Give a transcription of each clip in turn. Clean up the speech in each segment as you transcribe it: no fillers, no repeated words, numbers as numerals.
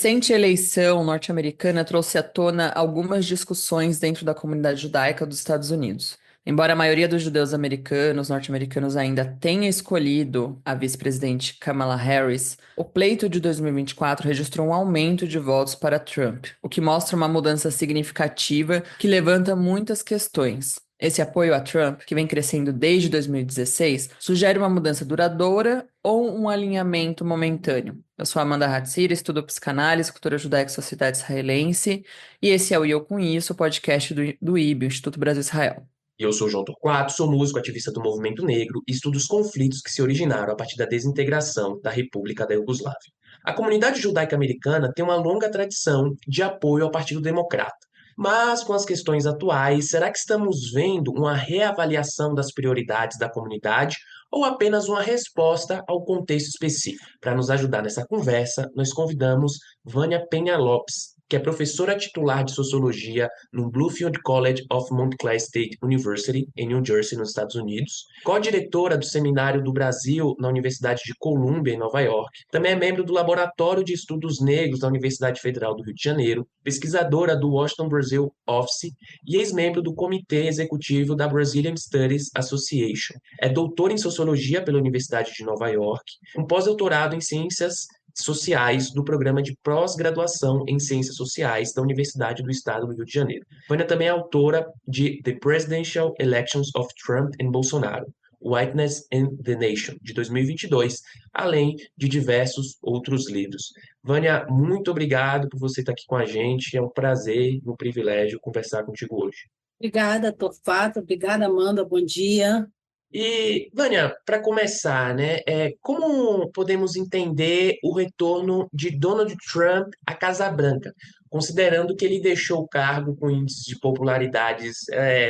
recente eleição norte-americana trouxe à tona algumas discussões dentro da comunidade judaica dos Estados Unidos. Embora a maioria dos judeus americanos, norte-americanos, ainda tenha escolhido a vice-presidente Kamala Harris, o pleito de 2024 registrou um aumento de votos para Trump, o que mostra uma mudança significativa que levanta muitas questões. Esse apoio a Trump, que vem crescendo desde 2016, sugere uma mudança duradoura ou um alinhamento momentâneo. Eu sou Amanda Hatzir, estudo psicanálise, cultura judaica e sociedade israelense, e esse é o E Eu Com Isso, o podcast do IB, o Instituto Brasil-Israel. Eu sou João Torquato, sou músico ativista do movimento negro e estudo os conflitos que se originaram a partir da desintegração da República da Iugoslávia. A comunidade judaica americana tem uma longa tradição de apoio ao Partido Democrata. Mas, com as questões atuais, será que estamos vendo uma reavaliação das prioridades da comunidade ou apenas uma resposta ao contexto específico? Para nos ajudar nessa conversa, nós convidamos Vânia Penha Lopes, que é professora titular de Sociologia no Bluefield College of Montclair State University, em New Jersey, nos Estados Unidos, co-diretora do Seminário do Brasil na Universidade de Columbia, em Nova York, também é membro do Laboratório de Estudos Negros da Universidade Federal do Rio de Janeiro, pesquisadora do Washington Brazil Office e ex-membro do Comitê Executivo da Brazilian Studies Association. É doutora em Sociologia pela Universidade de Nova York, com pós-doutorado em Ciências Sociais do Programa de Pós-Graduação em Ciências Sociais da Universidade do Estado do Rio de Janeiro. Vânia também é autora de The Presidential Elections of Trump and Bolsonaro, Whiteness and the Nation, de 2022, além de diversos outros livros. Vânia, muito obrigado por você estar aqui com a gente. É um prazer e um privilégio conversar contigo hoje. Obrigada, Torfato. Obrigada, Amanda. Bom dia. E, Vânia, para começar, né, como podemos entender o retorno de Donald Trump à Casa Branca, considerando que ele deixou o cargo com índices de popularidades,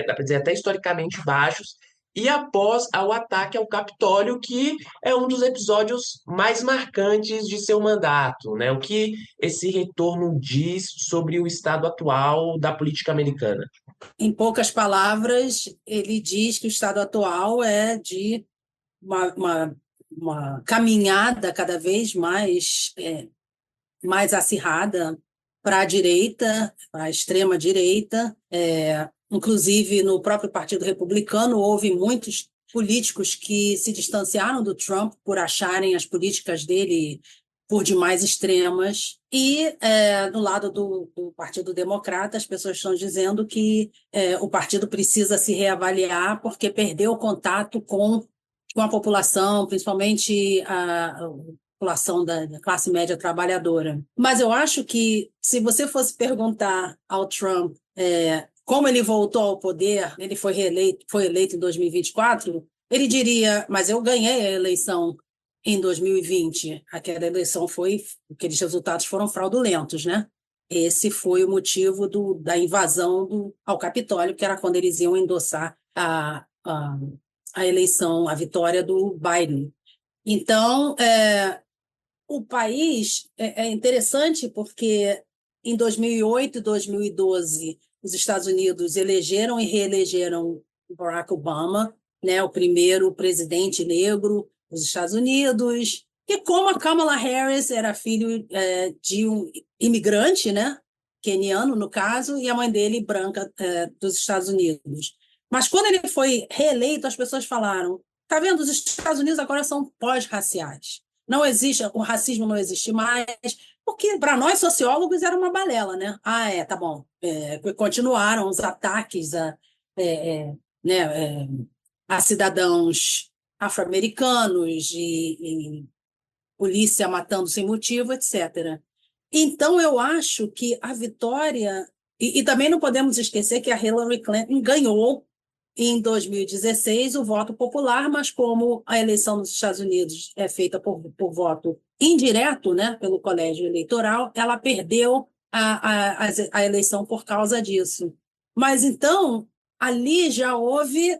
dá para dizer, até historicamente baixos, e após o ataque ao Capitólio, que é um dos episódios mais marcantes de seu mandato, né? O que esse retorno diz sobre o estado atual da política americana? Em poucas palavras, ele diz que o estado atual é de uma caminhada cada vez mais acirrada para a direita, para a extrema-direita. Inclusive, no próprio Partido Republicano, houve muitos políticos que se distanciaram do Trump por acharem as políticas dele por demais extremas. E, do lado do Partido Democrata, as pessoas estão dizendo que o partido precisa se reavaliar porque perdeu o contato com a população, principalmente a população da classe média trabalhadora. Mas eu acho que, se você fosse perguntar ao Trump como ele voltou ao poder, ele foi eleito em 2024, ele diria, mas eu ganhei a eleição em 2020. Aquela eleição aqueles resultados foram fraudulentos, né? Esse foi o motivo da invasão ao Capitólio, que era quando eles iam endossar a eleição, a vitória do Biden. Então, o país é interessante porque em 2008 e 2012 os Estados Unidos elegeram e reelegeram Barack Obama, né, o primeiro presidente negro dos Estados Unidos. E como a Kamala Harris era filho de um imigrante, né, queniano, no caso, e a mãe dele branca dos Estados Unidos. Mas quando ele foi reeleito, as pessoas falaram: tá vendo, os Estados Unidos agora são pós-raciais. Não existe, o racismo não existe mais, porque para nós sociólogos era uma balela, né? Tá bom. Continuaram os ataques a cidadãos afro-americanos e polícia matando sem motivo, etc. Então, eu acho que a vitória... E também não podemos esquecer que a Hillary Clinton ganhou em 2016 o voto popular, mas como a eleição nos Estados Unidos é feita por voto indireto, né, pelo colégio eleitoral, ela perdeu a eleição por causa disso. Mas, então, ali já houve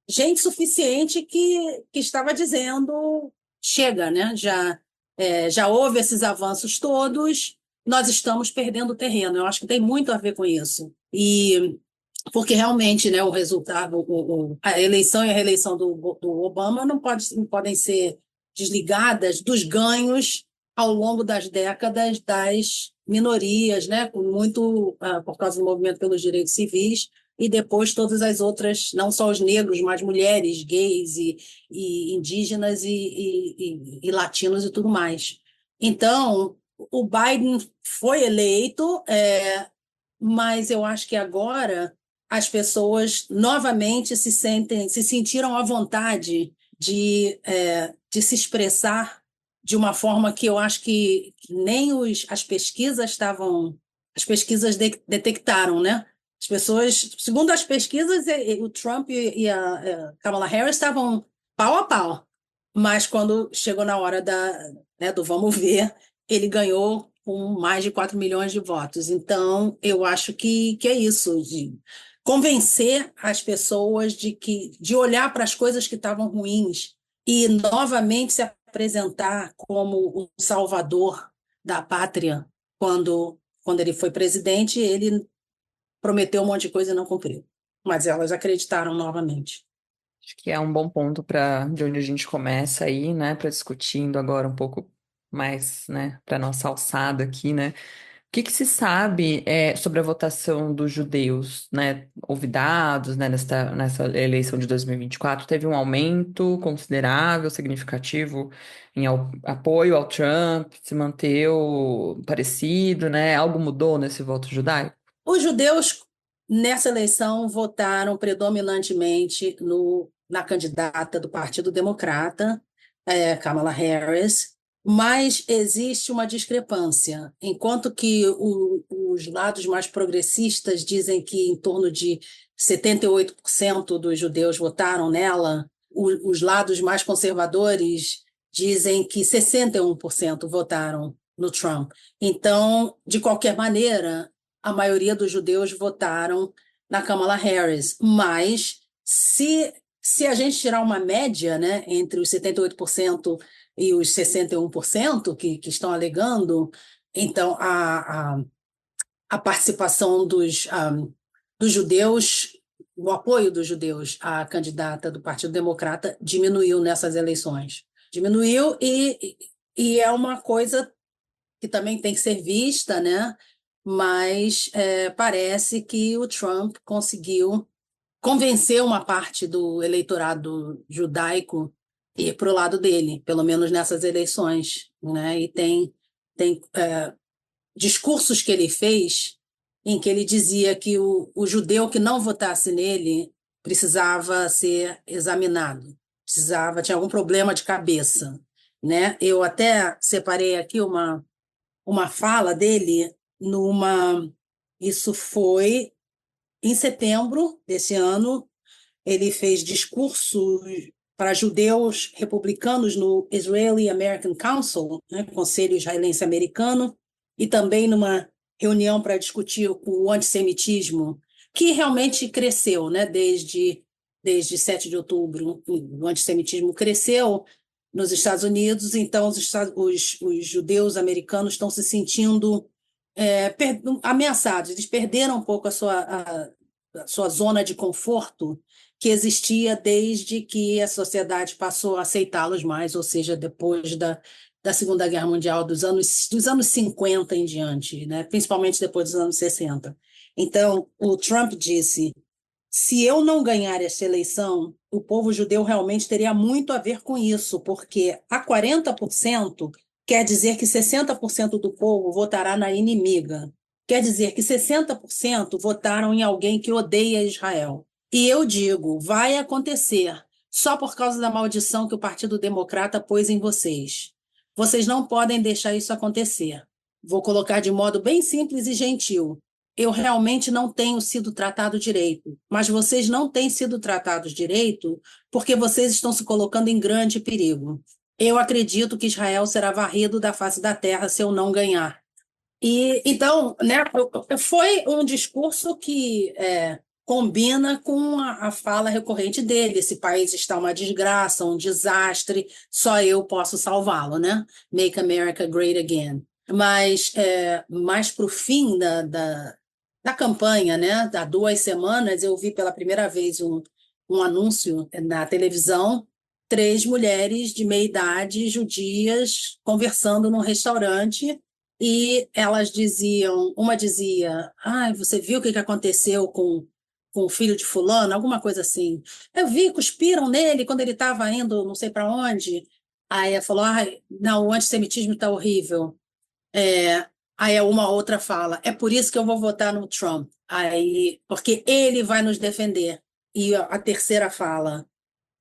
gente suficiente que estava dizendo chega, né? Já houve esses avanços todos, nós estamos perdendo terreno. Eu acho que tem muito a ver com isso. Porque realmente, né, o resultado, a eleição e a reeleição do Obama não podem ser desligadas dos ganhos ao longo das décadas das minorias, né, com muito por causa do movimento pelos direitos civis, e depois todas as outras, não só os negros, mas mulheres, gays e indígenas e latinos e tudo mais. Então, o Biden foi eleito, mas eu acho que agora as pessoas novamente se sentiram à vontade de se expressar de uma forma que eu acho que nem as pesquisas detectaram, né? As pessoas, segundo as pesquisas, o Trump e a Kamala Harris estavam pau a pau, mas quando chegou na hora do vamos ver, ele ganhou com mais de 4 milhões de votos. Então, eu acho que é isso, de convencer as pessoas de olhar para as coisas que estavam ruins e novamente se apresentar como o salvador da pátria. Quando ele foi presidente, ele prometeu um monte de coisa e não cumpriu. Mas elas acreditaram novamente. Acho que é um bom ponto para de onde a gente começa aí, né, para discutindo agora um pouco mais, né, para nossa alçada aqui, né? O que que se sabe sobre a votação dos judeus, né? Houve dados, né, nessa eleição de 2024, teve um aumento considerável, significativo apoio ao Trump, se manteve parecido, né? Algo mudou nesse voto judaico? Os judeus, nessa eleição, votaram predominantemente na candidata do Partido Democrata, Kamala Harris, mas existe uma discrepância. Enquanto que os lados mais progressistas dizem que em torno de 78% dos judeus votaram nela, os lados mais conservadores dizem que 61% votaram no Trump. Então, de qualquer maneira, a maioria dos judeus votaram na Kamala Harris, mas se a gente tirar uma média, né, entre os 78% e os 61% que estão alegando, então a participação dos judeus, o apoio dos judeus à candidata do Partido Democrata diminuiu nessas eleições. Diminuiu e é uma coisa que também tem que ser vista, né? Mas parece que o Trump conseguiu convencer uma parte do eleitorado judaico ir para o lado dele, pelo menos nessas eleições, né? E tem discursos que ele fez em que ele dizia que o judeu que não votasse nele precisava ser examinado, tinha algum problema de cabeça, né? Eu até separei aqui uma fala dele isso foi em setembro desse ano. Ele fez discurso para judeus republicanos no Israeli American Council, né, Conselho Israelense Americano, e também numa reunião para discutir o antissemitismo, que realmente cresceu, né, desde 7 de outubro. O antissemitismo cresceu nos Estados Unidos, então os judeus americanos estão se sentindo ameaçados. Eles perderam um pouco a sua zona de conforto que existia desde que a sociedade passou a aceitá-los mais, ou seja, depois da Segunda Guerra Mundial, dos anos 50 em diante, né? Principalmente depois dos anos 60. Então, o Trump disse: se eu não ganhar essa eleição, o povo judeu realmente teria muito a ver com isso, porque a 40% quer dizer que 60% do povo votará na inimiga. Quer dizer que 60% votaram em alguém que odeia Israel. E eu digo, vai acontecer, só por causa da maldição que o Partido Democrata pôs em vocês. Vocês não podem deixar isso acontecer. Vou colocar de modo bem simples e gentil. Eu realmente não tenho sido tratado direito, mas vocês não têm sido tratados direito porque vocês estão se colocando em grande perigo. Eu acredito que Israel será varrido da face da terra se eu não ganhar. E então, né, foi um discurso que combina com a fala recorrente dele: esse país está uma desgraça, um desastre, só eu posso salvá-lo, né? Make America Great Again. Mas mais para o fim da campanha, né, há 2 semanas, eu vi pela primeira vez um anúncio na televisão, 3 mulheres de meia idade, judias, conversando num restaurante, e elas diziam, uma dizia, ai, você viu o que aconteceu com o filho de fulano? Alguma coisa assim. Eu vi, cuspiram nele quando ele estava indo não sei para onde. Aí ela falou, ai, não, o antissemitismo está horrível. É, aí uma outra fala, é por isso que eu vou votar no Trump. Aí, porque ele vai nos defender. E a terceira fala,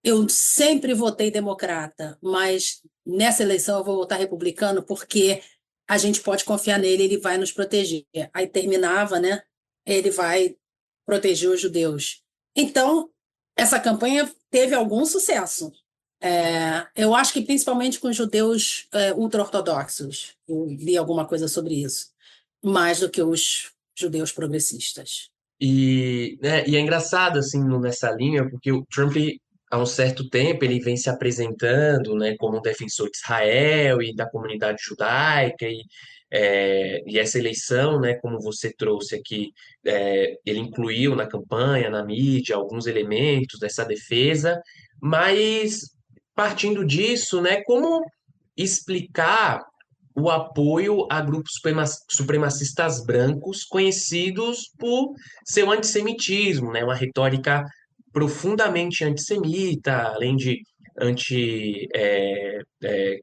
eu sempre votei democrata, mas nessa eleição eu vou votar republicano porque a gente pode confiar nele, ele vai nos proteger. Aí terminava, né? Ele vai proteger os judeus. Então, essa campanha teve algum sucesso. Eu acho que principalmente com os judeus ultra-ortodoxos. Eu li alguma coisa sobre isso, mais do que os judeus progressistas. E é engraçado, assim, nessa linha, porque o Trump, há um certo tempo, ele vem se apresentando, né, como um defensor de Israel e da comunidade judaica, e essa eleição, né, como você trouxe aqui, ele incluiu na campanha, na mídia, alguns elementos dessa defesa, mas partindo disso, né, como explicar o apoio a grupos supremacistas brancos conhecidos por seu antissemitismo, né? Uma retórica profundamente antissemita, além de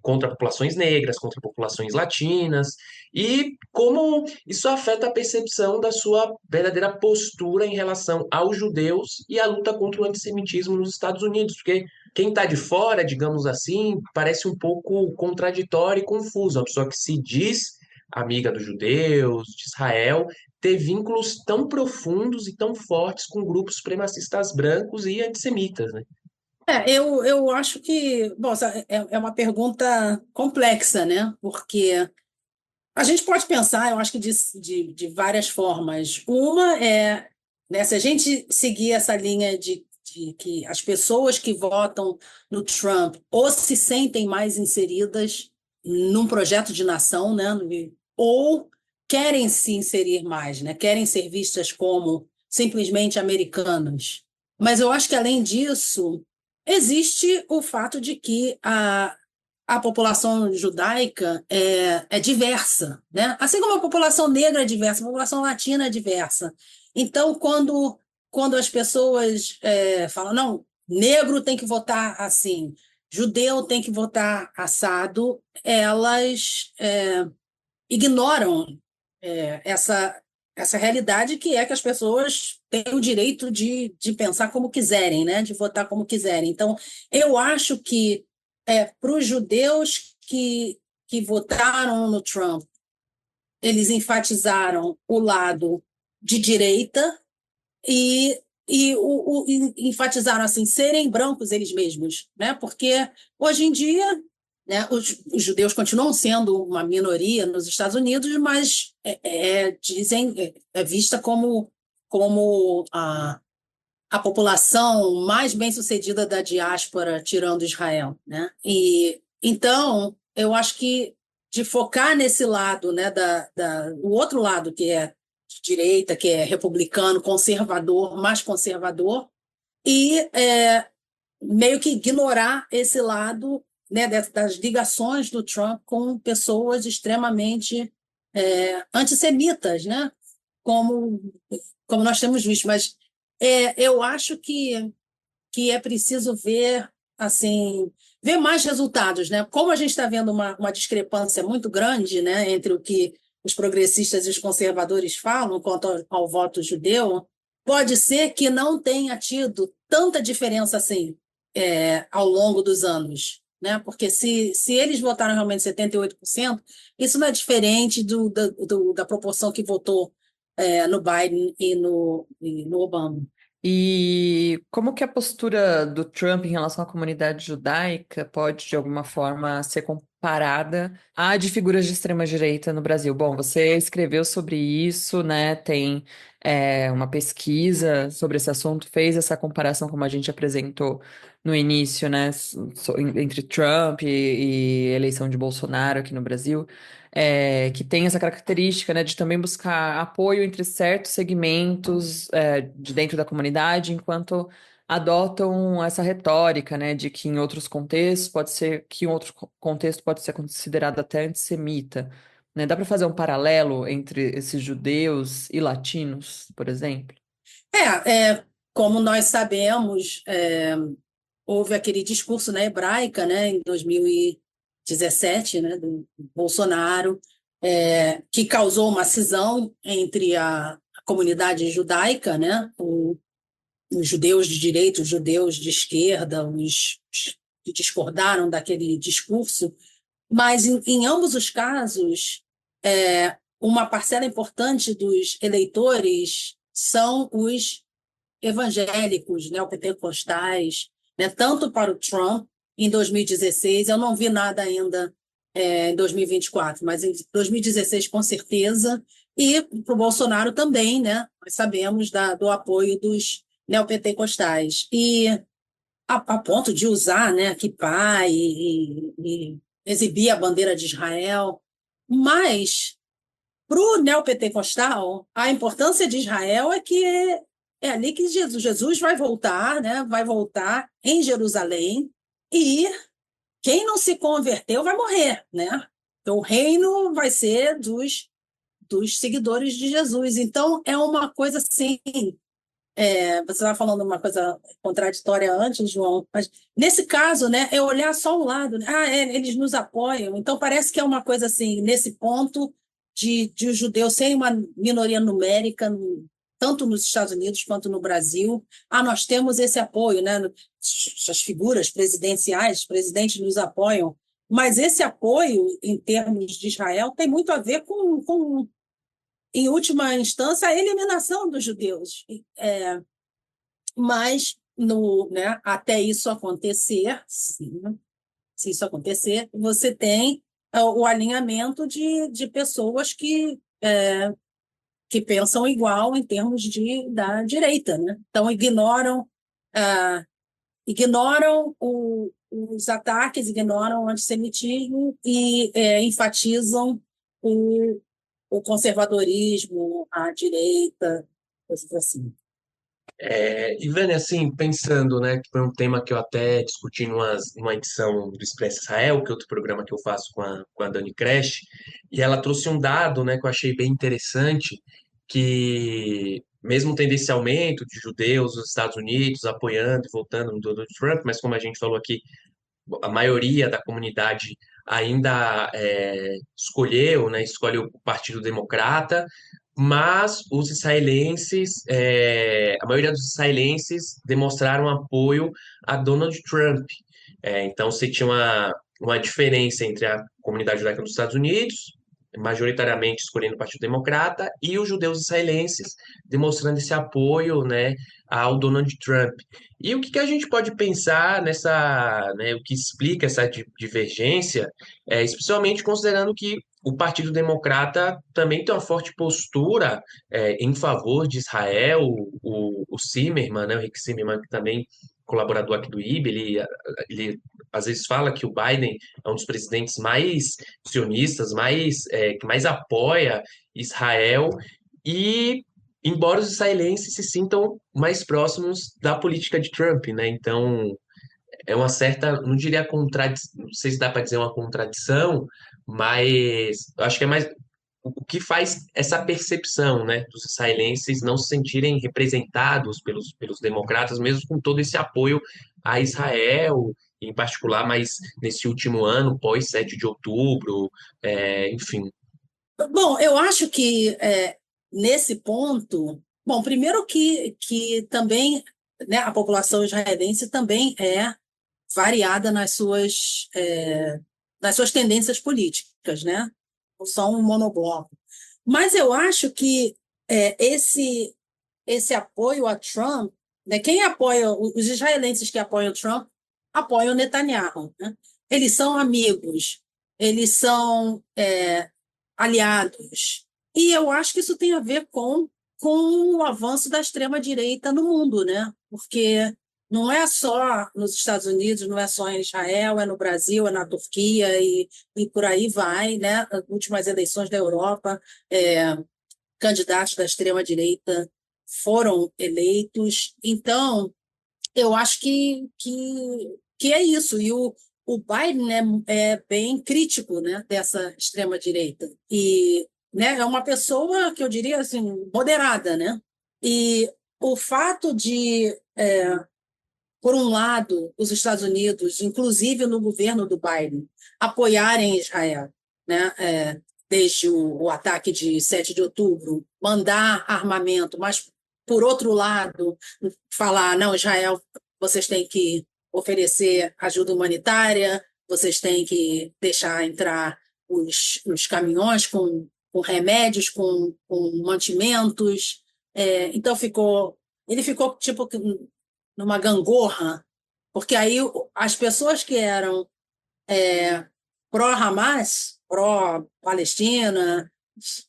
contra populações negras, contra populações latinas, e como isso afeta a percepção da sua verdadeira postura em relação aos judeus e a luta contra o antissemitismo nos Estados Unidos, porque quem está de fora, digamos assim, parece um pouco contraditório e confuso. Uma pessoa que se diz amiga dos judeus, de Israel, ter vínculos tão profundos e tão fortes com grupos supremacistas brancos e antissemitas, né? Eu acho que, bom, essa é uma pergunta complexa, né? Porque a gente pode pensar, eu acho que de várias formas. Uma é, né, se a gente seguir essa linha de que as pessoas que votam no Trump ou se sentem mais inseridas num projeto de nação, né? Ou querem se inserir mais, né? Querem ser vistas como simplesmente americanas. Mas eu acho que, além disso, existe o fato de que a população judaica é diversa, né? Assim como a população negra é diversa, a população latina é diversa. Então, quando as pessoas falam, não, negro tem que votar assim, judeu tem que votar assado, elas ignoram essa realidade que é que as pessoas têm o direito de pensar como quiserem, né? De votar como quiserem. Então, eu acho que para os judeus que votaram no Trump, eles enfatizaram o lado de direita e, e enfatizaram assim serem brancos eles mesmos, né? Porque hoje em dia, né, os judeus continuam sendo uma minoria nos Estados Unidos, mas dizem é vista como a população mais bem-sucedida da diáspora, tirando Israel, né? E então eu acho que de focar nesse lado, né, o outro lado que é de direita, que é republicano, conservador, mais conservador, e meio que ignorar esse lado, né, das ligações do Trump com pessoas extremamente antissemitas, né? Como, como nós temos visto. Mas eu acho que é preciso ver assim ver mais resultados, né? Como a gente está vendo uma discrepância muito grande, né, entre o que os progressistas e os conservadores falam quanto ao voto judeu, pode ser que não tenha tido tanta diferença assim ao longo dos anos. Né? Porque se eles votaram realmente 78%, isso não é diferente da proporção que votou no Biden e no Obama. E como que a postura do Trump em relação à comunidade judaica pode, de alguma forma, ser comparada à de figuras de extrema-direita no Brasil? Bom, você escreveu sobre isso, né? Tem uma pesquisa sobre esse assunto, fez essa comparação como a gente apresentou no início, né? Entre Trump e eleição de Bolsonaro aqui no Brasil. Que tem essa característica, né, de também buscar apoio entre certos segmentos de dentro da comunidade, enquanto adotam essa retórica, né, de que em outros contextos pode ser que em outro contexto pode ser considerado até antissemita, né? Dá para fazer um paralelo entre esses judeus e latinos, por exemplo? Como nós sabemos, houve aquele discurso na hebraica, né, em 2017, né, do Bolsonaro, que causou uma cisão entre a comunidade judaica, né, os judeus de direita, os judeus de esquerda, os que discordaram daquele discurso, mas em ambos os casos, uma parcela importante dos eleitores são os evangélicos, neopentecostais, né? Tanto para o Trump em 2016, eu não vi nada ainda em 2024, mas em 2016 com certeza, e para o Bolsonaro também, né? Nós sabemos do apoio dos neopentecostais. E a ponto de usar, né, kippah e exibir a bandeira de Israel, mas para o neopentecostal, a importância de Israel é que é ali que Jesus vai voltar, né? Vai voltar em Jerusalém, e quem não se converteu vai morrer, né? Então, o reino vai ser dos seguidores de Jesus. Então, é uma coisa assim. Você estava falando uma coisa contraditória antes, João, mas nesse caso, né, é olhar só o lado, né? Eles nos apoiam, então parece que é uma coisa assim, nesse ponto de os judeus serem uma minoria numérica, tanto nos Estados Unidos quanto no Brasil. Nós temos esse apoio, né? As figuras presidenciais, os presidentes nos apoiam, mas esse apoio, em termos de Israel, tem muito a ver com em última instância, a eliminação dos judeus. Mas, né, até isso acontecer, se isso acontecer, você tem o alinhamento de pessoas que pensam igual em termos da direita, né? Então, ignoram os ataques, ignoram o antissemitismo e enfatizam o conservadorismo, a direita, coisas assim. Ivane, assim, pensando, né, que foi um tema que eu até discuti numa edição do Expresso Israel, que é outro programa que eu faço com a Dani Kresh, e ela trouxe um dado, né, que eu achei bem interessante, que mesmo tendo esse aumento de judeus nos Estados Unidos apoiando e votando no Donald Trump, mas como a gente falou aqui, a maioria da comunidade ainda escolheu, né, escolhe o Partido Democrata, mas os israelenses, a maioria dos israelenses demonstraram apoio a Donald Trump. Então, você tinha uma diferença entre a comunidade judaica nos Estados Unidos, majoritariamente escolhendo o Partido Democrata, e os judeus israelenses demonstrando esse apoio, né, ao Donald Trump. E o que a gente pode pensar nessa, né, o que explica essa divergência, especialmente considerando que o Partido Democrata também tem uma forte postura em favor de Israel, o Zimmermann, né, o Rick Zimmermann, que também colaborador aqui do IB, ele às vezes fala que o Biden é um dos presidentes mais sionistas, que mais apoia Israel, e embora os israelenses se sintam mais próximos da política de Trump, né? Então, é uma certa, não diria contradição, não sei se dá para dizer uma contradição, mas eu acho que é mais o que faz essa percepção, né, dos israelenses não se sentirem representados pelos democratas, mesmo com todo esse apoio a Israel, em particular, mas nesse último ano, pós 7 de outubro, enfim. Bom, eu acho que nesse ponto, bom, primeiro que também, né, a população israelense também é variada nas suas tendências políticas, né? Não são um monobloco. Mas eu acho que esse apoio a Trump, né, quem apoia, os israelenses que apoiam Trump, apoiam Netanyahu, né? Eles são amigos, eles são aliados. E eu acho que isso tem a ver com o avanço da extrema-direita no mundo, né? Porque não é só nos Estados Unidos, não é só em Israel, é no Brasil, é na Turquia e por aí vai, né? As últimas eleições da Europa, candidatos da extrema-direita foram eleitos. Então, eu acho que é isso. E o Biden é bem crítico, né, dessa extrema-direita. E, né, é uma pessoa que eu diria assim, moderada, né? E o fato de, por um lado, os Estados Unidos, inclusive no governo do Biden, apoiarem Israel, né? Desde o ataque de 7 de outubro, mandar armamento, mas, por outro lado, falar, não, Israel, vocês têm que oferecer ajuda humanitária, vocês têm que deixar entrar os caminhões com remédios, com mantimentos. Então, ele ficou tipo numa gangorra, porque aí as pessoas que eram pró-Hamas, pró-Palestina,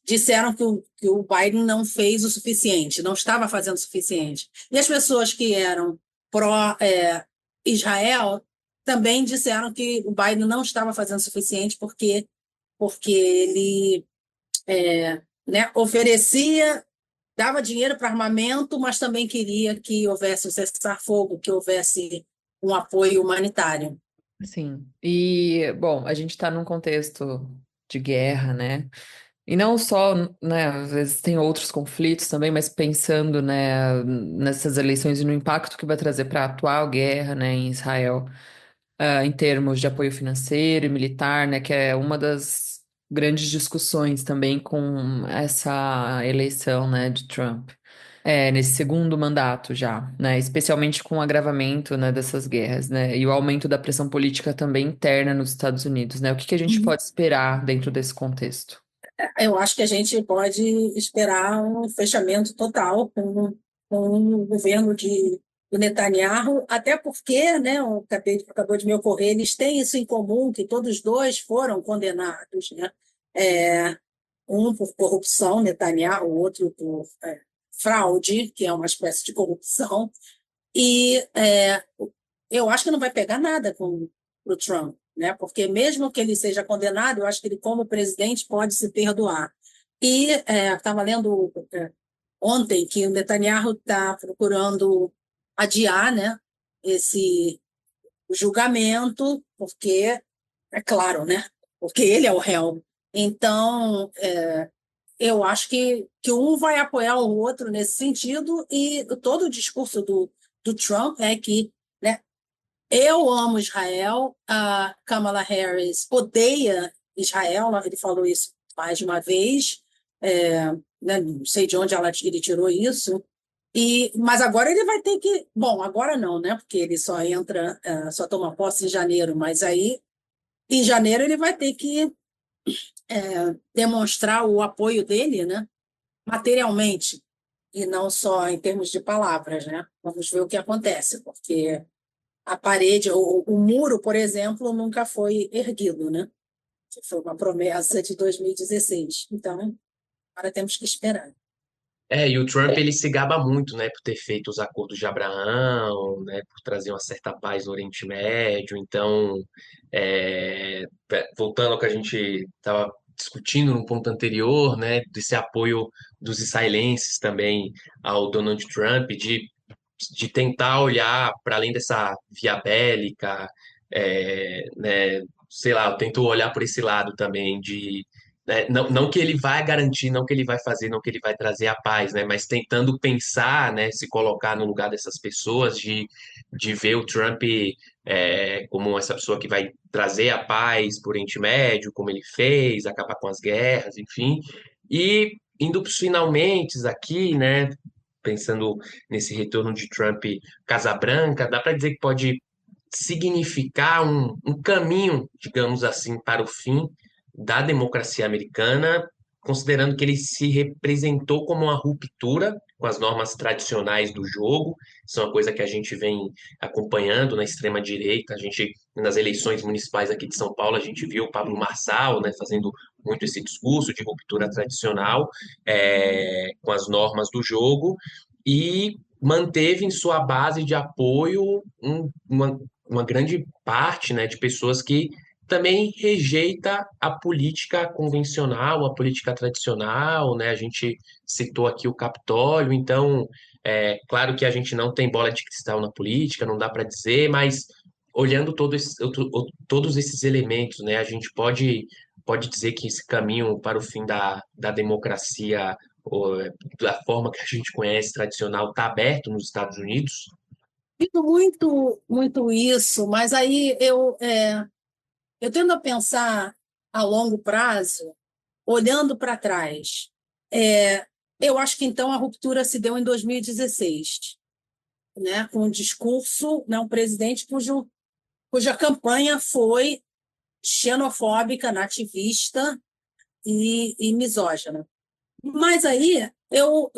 disseram que o Biden não fez o suficiente, não estava fazendo o suficiente. E as pessoas que eram pró-Israel também disseram que o Biden não estava fazendo o suficiente porque ele né, oferecia, dava dinheiro para armamento, mas também queria que houvesse um cessar-fogo, que houvesse um apoio humanitário. Sim. E, bom, a gente está num contexto de guerra, né? E não só, né, às vezes tem outros conflitos também, mas pensando, né, nessas eleições e no impacto que vai trazer para a atual guerra, né, em Israel, em termos de apoio financeiro e militar, né, que é uma das grandes discussões também com essa eleição, né, de Trump. Nesse segundo mandato já, né, especialmente com o agravamento, né, dessas guerras, né, e o aumento da pressão política também interna nos Estados Unidos, né, o que que a gente pode esperar dentro desse contexto? Eu acho que a gente pode esperar um fechamento total com o governo do Netanyahu, até porque, né, acabou de me ocorrer, eles têm isso em comum, que todos dois foram condenados, né? É, um por corrupção, Netanyahu, o outro por fraude, que é uma espécie de corrupção, e eu acho que não vai pegar nada com o Trump, né? Porque mesmo que ele seja condenado, eu acho que ele, como presidente, pode se perdoar. E estava lendo ontem que o Netanyahu está procurando adiar, né, esse julgamento, porque, é claro, né? Porque ele é o réu. Então, eu acho que um vai apoiar o outro nesse sentido, e todo o discurso do Trump é que, né, eu amo Israel, a Kamala Harris odeia Israel, ele falou isso mais de uma vez, né, não sei de onde ele tirou isso, mas agora ele vai ter que. Bom, agora não, né? Porque ele só entra, só toma posse em janeiro, mas aí em janeiro ele vai ter que demonstrar o apoio dele, né? Materialmente, e não só em termos de palavras, né? Vamos ver o que acontece, porque a parede, o muro, por exemplo, nunca foi erguido, né? Foi uma promessa de 2016. Então, agora temos que esperar. E o Trump ele se gaba muito, né, por ter feito os acordos de Abraão, né, por trazer uma certa paz no Oriente Médio. Então, voltando ao que a gente estava discutindo no ponto anterior, né, desse apoio dos israelenses também ao Donald Trump, de tentar olhar para além dessa via bélica, né, sei lá, eu tento olhar por esse lado também de não que ele vai garantir, não que ele vai fazer, não que ele vai trazer a paz, né? Mas tentando pensar, né? Se colocar no lugar dessas pessoas, de ver o Trump como essa pessoa que vai trazer a paz por Oriente Médio, como ele fez, acabar com as guerras, enfim. E indo para os finalmente aqui, né? Pensando nesse retorno de Trump Casa Branca, dá para dizer que pode significar um caminho, digamos assim, para o fim da democracia americana, considerando que ele se representou como uma ruptura com as normas tradicionais do jogo. Isso é uma coisa que a gente vem acompanhando na extrema-direita. A gente, nas eleições municipais aqui de São Paulo, a gente viu o Pablo Marçal, né, fazendo muito esse discurso de ruptura tradicional com as normas do jogo e manteve em sua base de apoio uma grande parte, né, de pessoas que também rejeita a política convencional, a política tradicional, né? A gente citou aqui o Capitólio, então, claro que a gente não tem bola de cristal na política, não dá para dizer, mas olhando todos esses elementos, né, a gente pode dizer que esse caminho para o fim da democracia, ou, da forma que a gente conhece, tradicional, está aberto nos Estados Unidos? Digo muito, muito isso, mas aí eu tendo a pensar a longo prazo, olhando para trás. É, eu acho que então a ruptura se deu em 2016, né, com um discurso, né, um presidente cuja campanha foi xenofóbica, nativista e misógina. Mas aí eu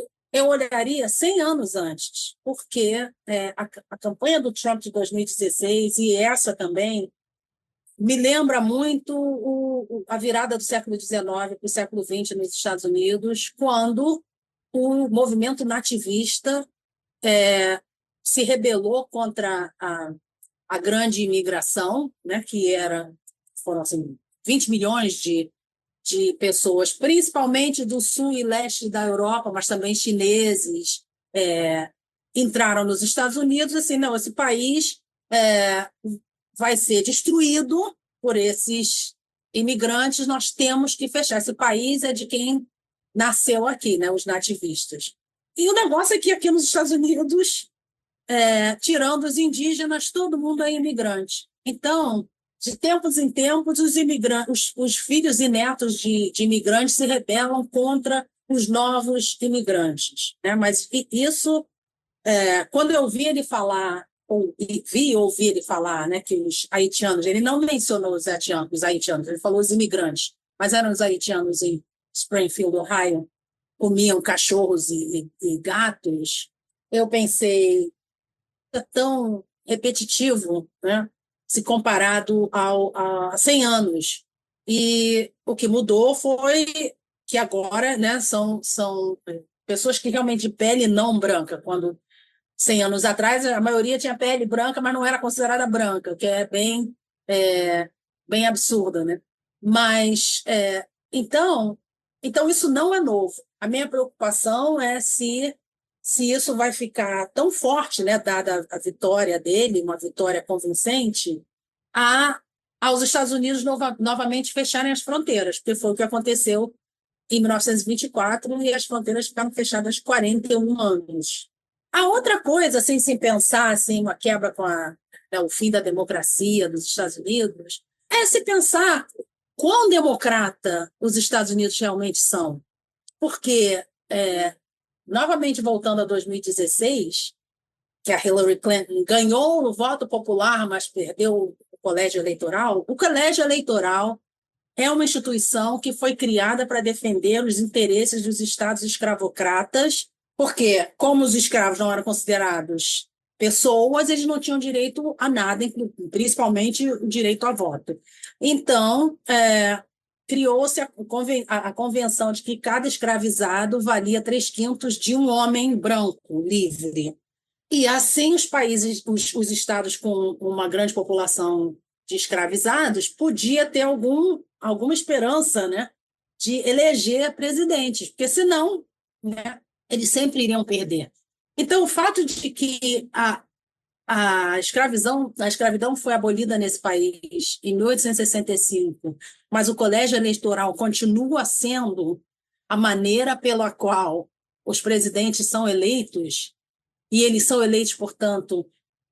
olharia 100 anos antes, porque a campanha do Trump de 2016 e essa também me lembra muito a virada do século XIX para o século XX nos Estados Unidos, quando o movimento nativista se rebelou contra a grande imigração, né, foram assim, 20 milhões de pessoas, principalmente do sul e leste da Europa, mas também chineses, entraram nos Estados Unidos. Assim, não, esse país vai ser destruído por esses imigrantes, nós temos que fechar. Esse país é de quem nasceu aqui, né, os nativistas. E o negócio é que aqui nos Estados Unidos, tirando os indígenas, todo mundo é imigrante. Então, de tempos em tempos, os imigrantes, os filhos e netos de imigrantes se rebelam contra os novos imigrantes, né? Mas isso, quando eu vi ele falar, ouvi ele falar, né, que os haitianos, ele não mencionou os haitianos, ele falou os imigrantes, mas eram os haitianos em Springfield, Ohio, comiam cachorros e gatos. Eu pensei, é tão repetitivo, né, se comparado a 100 anos. E o que mudou foi que agora, né, são pessoas que realmente de pele não branca, quando 100 anos atrás a maioria tinha pele branca, mas não era considerada branca, que é bem absurda, né? Mas, então isso não é novo. A minha preocupação é se isso vai ficar tão forte, né, dada a vitória dele, uma vitória convincente, a, aos Estados Unidos novamente fecharem as fronteiras, porque foi o que aconteceu em 1924 e as fronteiras ficaram fechadas 41 anos. A outra coisa, assim, sem pensar assim, uma quebra com o fim da democracia dos Estados Unidos, é se pensar quão democrata os Estados Unidos realmente são. Porque, novamente voltando a 2016, que a Hillary Clinton ganhou no voto popular, mas perdeu o colégio eleitoral, o colégio eleitoral é uma instituição que foi criada para defender os interesses dos estados escravocratas, porque, como os escravos não eram considerados pessoas, eles não tinham direito a nada, principalmente o direito a voto. Então, criou-se a convenção de que cada escravizado valia 3/5 de um homem branco, livre. E assim os países, os estados com uma grande população de escravizados podia ter alguma esperança, né, de eleger presidentes, porque senão, né, eles sempre iriam perder. Então, o fato de que a escravidão foi abolida nesse país em 1865, mas o colégio eleitoral continua sendo a maneira pela qual os presidentes são eleitos, e eles são eleitos, portanto,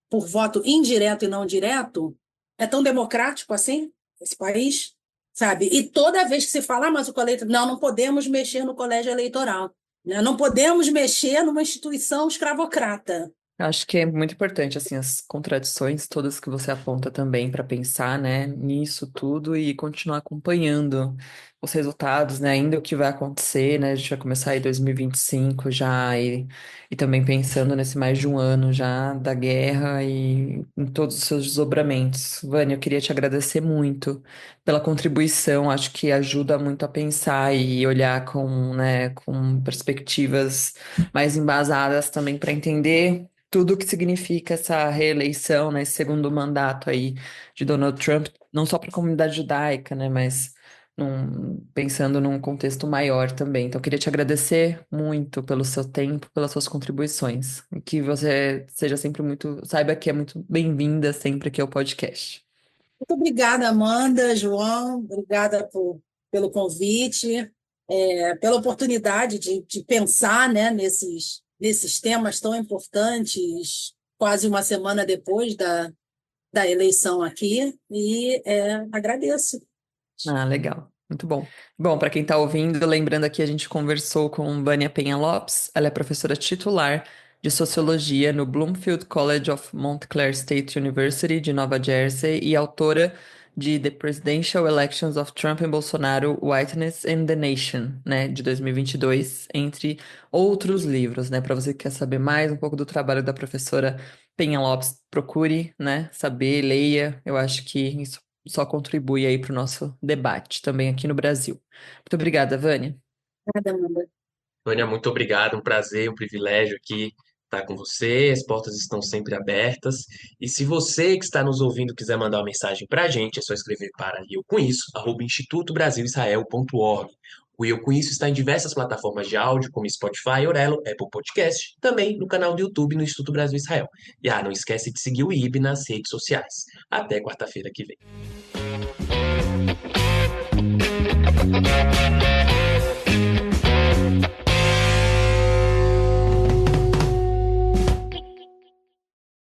por voto indireto e não direto, é tão democrático assim, esse país, sabe? E toda vez que se fala, mas o colégio... Não podemos mexer no colégio eleitoral, né? Não podemos mexer numa instituição escravocrata. Acho que é muito importante, assim, as contradições todas que você aponta também para pensar, né, nisso tudo e continuar acompanhando os resultados, né, ainda o que vai acontecer, né, a gente vai começar aí 2025 já e também pensando nesse mais de um ano já da guerra e em todos os seus desdobramentos. Vânia, eu queria te agradecer muito pela contribuição, acho que ajuda muito a pensar e olhar com, né, com perspectivas mais embasadas também para entender tudo o que significa essa reeleição, né, esse segundo mandato aí de Donald Trump, não só para a comunidade judaica, né, mas pensando num contexto maior também. Então, eu queria te agradecer muito pelo seu tempo, pelas suas contribuições. E que você seja sempre muito, saiba que é muito bem-vinda sempre aqui ao podcast. Muito obrigada, Amanda, João, obrigada pelo convite, pela oportunidade de pensar, né, nesses temas tão importantes, quase uma semana depois da eleição aqui, e agradeço. Ah, legal. Muito bom. Bom, para quem está ouvindo, lembrando aqui, a gente conversou com Vânia Penha Lopes. Ela é professora titular de Sociologia no Bloomfield College of Montclair State University de Nova Jersey e autora de The Presidential Elections of Trump and Bolsonaro, Whiteness and the Nation, né, de 2022, entre outros livros, né? Para você que quer saber mais um pouco do trabalho da professora Penha Lopes, procure, né, saber, leia. Eu acho que isso só contribui aí para o nosso debate também aqui no Brasil. Muito obrigada, Vânia. Obrigada, Amanda. Vânia, muito obrigado, um prazer, um privilégio aqui estar com você. As portas estão sempre abertas. E se você que está nos ouvindo quiser mandar uma mensagem para a gente, é só escrever para eu com isso, @institutobrasilisrael.org. O Eu Com Isso está em diversas plataformas de áudio, como Spotify, Orelo, Apple Podcast, também no canal do YouTube no Instituto Brasil Israel. E não esquece de seguir o IB nas redes sociais. Até quarta-feira que vem.